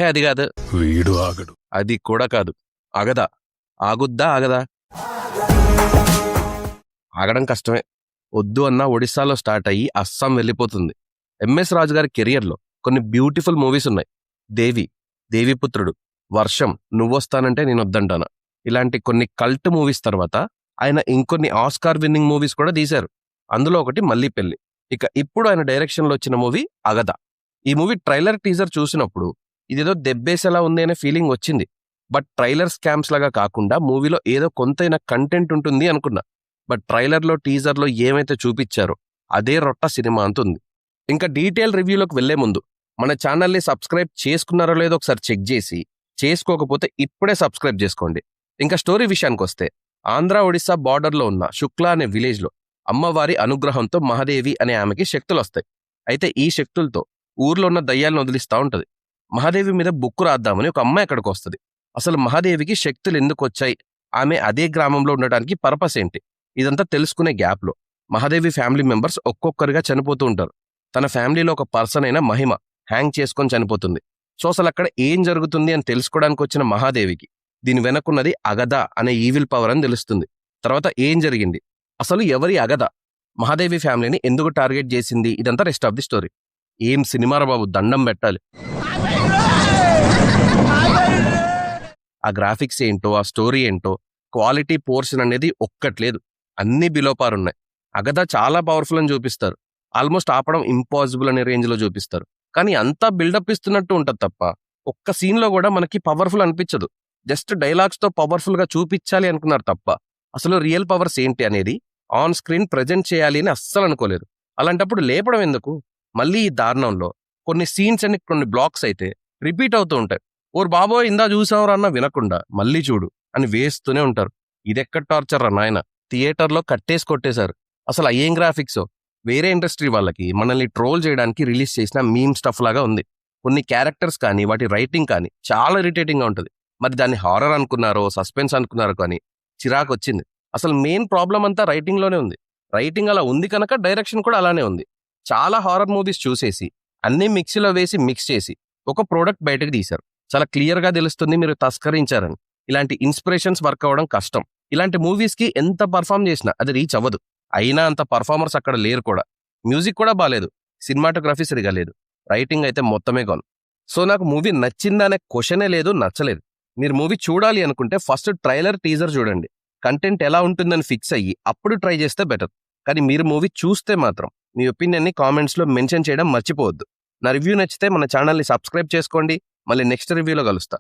అది కాదు, వీడు ఆగడు. అది కూడా కాదు. ఆగదా? ఆగుద్దా? ఆగదా? ఆగడం కష్టమే. వద్దు అన్న ఒడిస్సాలో స్టార్ట్ అయ్యి అస్సాం వెళ్ళిపోతుంది. ఎంఎస్ రాజు గారి కెరియర్లో కొన్ని బ్యూటిఫుల్ మూవీస్ ఉన్నాయి. దేవిపుత్రుడు, వర్షం, నువ్వొస్తానంటే నేనొద్దంటానా, ఇలాంటి కొన్ని కల్ట్ మూవీస్ తర్వాత ఆయన ఇంకొన్ని ఆస్కార్ విన్నింగ్ మూవీస్ కూడా తీశారు. అందులో ఒకటి మళ్ళీ పెళ్లి. ఇక ఇప్పుడు ఆయన డైరెక్షన్లో వచ్చిన మూవీ అగద. ఈ మూవీ ట్రైలర్ టీజర్ చూసినప్పుడు ఇదేదో దెబ్బేసేలా ఉంది అనే ఫీలింగ్ వచ్చింది. బట్ ట్రైలర్ స్కామ్స్ లాగా కాకుండా మూవీలో ఏదో కొంతైన కంటెంట్ ఉంటుంది అనుకున్నా. బట్ ట్రైలర్లో టీజర్లో ఏమైతే చూపించారో అదే రొట్ట సినిమా అంతుంది. ఇంకా డీటెయిల్ రివ్యూలోకి వెళ్లే ముందు మన ఛానల్ని సబ్స్క్రైబ్ చేసుకున్నారో లేదో ఒకసారి చెక్ చేసి, చేసుకోకపోతే ఇప్పుడే సబ్స్క్రైబ్ చేసుకోండి. ఇంకా స్టోరీ విషయానికి వస్తే, ఆంధ్ర ఒడిశా బార్డర్లో ఉన్న శుక్లా అనే విలేజ్లో అమ్మవారి అనుగ్రహంతో మహాదేవి అనే ఆమెకి శక్తులు వస్తాయి. అయితే ఈ శక్తులతో ఊర్లో ఉన్న దయ్యాలను వదిలిస్తూ ఉంటుంది. మహాదేవి మీద బుక్కు రాద్దామని ఒక అమ్మాయి అక్కడికి వస్తుంది. అసలు మహాదేవికి శక్తులు ఎందుకు వచ్చాయి, ఆమె అదే గ్రామంలో ఉండడానికి పర్పస్ ఏంటి, ఇదంతా తెలుసుకునే గ్యాప్లో మహాదేవి ఫ్యామిలీ మెంబర్స్ ఒక్కొక్కరిగా చనిపోతూ ఉంటారు. తన ఫ్యామిలీలో ఒక పర్సన్ అయిన మహిమ హ్యాంగ్ చేసుకొని చనిపోతుంది. సో అసలు అక్కడ ఏం జరుగుతుంది అని తెలుసుకోవడానికి వచ్చిన మహాదేవికి దీని వెనక్కున్నది అగద అనే ఈవిల్ పవర్ అని తెలుస్తుంది. తర్వాత ఏం జరిగింది, అసలు ఎవరి అగద, మహాదేవి ఫ్యామిలీని ఎందుకు టార్గెట్ చేసింది, ఇదంతా రెస్ట్ ఆఫ్ ది స్టోరీ. ఏం సినిమారా బాబు, దండం పెట్టాలి. ఆ గ్రాఫిక్స్ ఏంటో, ఆ స్టోరీ ఏంటో, క్వాలిటీ పోర్షన్ అనేది ఒక్కట్లేదు, అన్ని బిలోపారున్నాయి. అగద చాలా పవర్ఫుల్ అని చూపిస్తారు, ఆల్మోస్ట్ ఆపడం ఇంపాసిబుల్ అనే రేంజ్లో చూపిస్తారు. కానీ అంతా బిల్డప్ ఇస్తున్నట్టు ఉంటుంది తప్ప ఒక్క సీన్లో కూడా మనకి పవర్ఫుల్ అనిపించదు. జస్ట్ డైలాగ్స్తో పవర్ఫుల్గా చూపించాలి అనుకున్నారు తప్ప అసలు రియల్ పవర్స్ ఏంటి అనేది ఆన్ స్క్రీన్ ప్రజెంట్ చేయాలి అని అస్సలు అనుకోలేదు. అలాంటప్పుడు లేపడం ఎందుకు? మళ్ళీ ఈ దారుణంలో కొన్ని సీన్స్ అని కొన్ని బ్లాక్స్ అయితే రిపీట్ అవుతూ ఉంటాయి. ఓర్ బాబోయ్ ఇందా చూసావరా అన్న వినకుండా మళ్ళీ చూడు అని వేస్తూనే ఉంటారు. ఇదెక్కడ టార్చర్ రా నాయన, థియేటర్లో కట్టేసి కొట్టేశారు. అసలు అయ్యేం గ్రాఫిక్సో, వేరే ఇండస్ట్రీ వాళ్ళకి మనల్ని ట్రోల్ చేయడానికి రిలీజ్ చేసిన మీమ్ స్టఫ్ లాగా ఉంది. కొన్ని క్యారెక్టర్స్ కానీ వాటి రైటింగ్ కానీ చాలా ఇరిటేటింగ్గా ఉంటుంది. మరి దాన్ని హారర్ అనుకున్నారో సస్పెన్స్ అనుకున్నారో కానీ చిరాకు వచ్చింది. అసలు మెయిన్ ప్రాబ్లం అంతా రైటింగ్లోనే ఉంది. రైటింగ్ అలా ఉంది కనుక డైరెక్షన్ కూడా అలానే ఉంది. చాలా హారర్ మూవీస్ చూసేసి అన్నీ మిక్సీలో వేసి మిక్స్ చేసి ఒక ప్రోడక్ట్ బయటకు తీశారు. చాలా క్లియర్గా తెలుస్తుంది మీరు తస్కరించారని. ఇలాంటి ఇన్స్పిరేషన్స్ వర్క్ అవ్వడం కష్టం. ఇలాంటి మూవీస్కి ఎంత పర్ఫామ్ చేసినా అది రీచ్ అవ్వదు. అయినా అంత పర్ఫార్మర్స్ అక్కడ లేరు కూడా. మ్యూజిక్ కూడా బాగాలేదు, సినిమాటోగ్రఫీ సరిగా లేదు, రైటింగ్ అయితే మొత్తమే గోన్. సో నాకు మూవీ నచ్చిందనే క్వశ్చనే లేదు, నచ్చలేదు. మీరు మూవీ చూడాలి అనుకుంటే ఫస్ట్ ట్రైలర్ టీజర్ చూడండి. కంటెంట్ ఎలా ఉంటుందని ఫిక్స్ అయ్యి అప్పుడు ట్రై చేస్తే బెటర్. కానీ మీరు మూవీ చూస్తే మాత్రం మీ ఒపీనియన్ని కామెంట్స్లో మెన్షన్ చేయడం మర్చిపోవద్దు. నా రివ్యూ నచ్చితే మన ఛానల్ని సబ్స్క్రైబ్ చేసుకోండి. మళ్ళీ నెక్స్ట్ రివ్యూలో కలుస్తా.